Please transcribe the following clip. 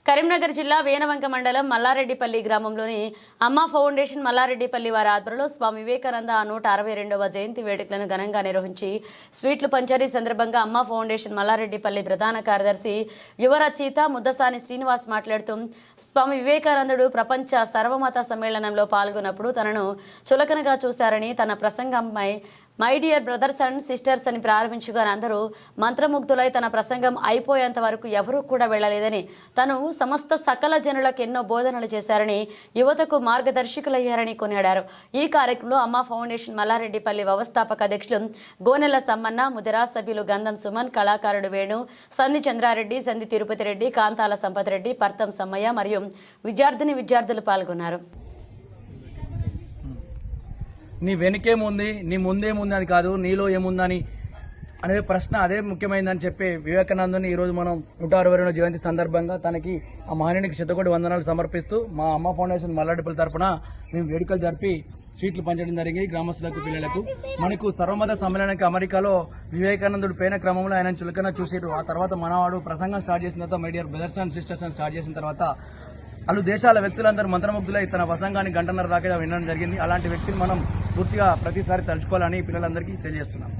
కరీంనగర్ జిల్లా వేనవంక మండలం మల్లారెడ్డిపల్లి గ్రామంలోని అమ్మా ఫౌండేషన్ మల్లారెడ్డిపల్లి వారి ఆధ్వర్యంలో స్వామి వివేకానంద 162వ జయంతి వేడుకలను ఘనంగా నిర్వహించి స్వీట్లు పంచారు. సందర్భంగా అమ్మా ఫౌండేషన్ మల్లారెడ్డిపల్లి ప్రధాన కార్యదర్శి యువ రచయిత ముద్దసాని శ్రీనివాస్ మాట్లాడుతూ స్వామి వివేకానందుడు ప్రపంచ సర్వమత సమ్మేళనంలో పాల్గొన్నప్పుడు తనను చులకనగా చూశారని, తన ప్రసంగంపై my dear brothers and sisters అని ప్రారంభించగా అందరూ మంత్రముగ్ధులై తన ప్రసంగం అయిపోయేంత వరకు ఎవరూ కూడా వెళ్లలేదని, తను సమస్త సకల జనులకు ఎన్నో బోధనలు చేశారని, యువతకు మార్గదర్శకులయ్యారని కొనియాడారు. ఈ కార్యక్రమంలో అమ్మా ఫౌండేషన్ మల్లారెడ్డిపల్లి వ్యవస్థాపక అధ్యక్షులు గోనెల సమ్మన్న, ముదిరా సభ్యులు గంధం సుమన్, కళాకారుడు వేణు, సంధి చంద్రారెడ్డి, సంధి తిరుపతి రెడ్డి, కాంతాల సంపత్ రెడ్డి, పర్తం సమ్మయ్య మరియు విద్యార్థులు పాల్గొన్నారు. నీ వెనుకేముంది, నీ ముందేముంది అని కాదు, నీలో ఏముందని అనే ప్రశ్న అదే ముఖ్యమైనదని చెప్పి వివేకానందుని ఈరోజు మనం 162వ జయంతి సందర్భంగా తనకి ఆ మహనీయునికి శతకోటి వందనాలు సమర్పిస్తూ మా అమ్మ ఫౌండేషన్ మల్లారెడ్డిపల్లి తరపున మేము వేడుకలు జరిపి స్వీట్లు పంచడం జరిగింది గ్రామస్తులకు, పిల్లలకు. మనకు సర్వమత సమ్మేళనానికి అమెరికాలో వివేకానందుడు పోయిన క్రమంలో ఆయన చులకన చూసిరు. ఆ తర్వాత మనవాడు ప్రసంగం స్టార్ట్ చేసిన తర్వాత my dear brothers and sisters అని స్టార్ట్ చేసిన తర్వాత అలు దేశాల వ్యక్తులందరూ మంత్రముగ్ధులై తన ప్రసంగాన్ని గంటన్నర దాకా వినడం జరిగింది. అలాంటి వ్యక్తిని మనం పూర్తిగా ప్రతిసారి తలుచుకోవాలని పిల్లలందరికీ తెలియజేస్తున్నాం.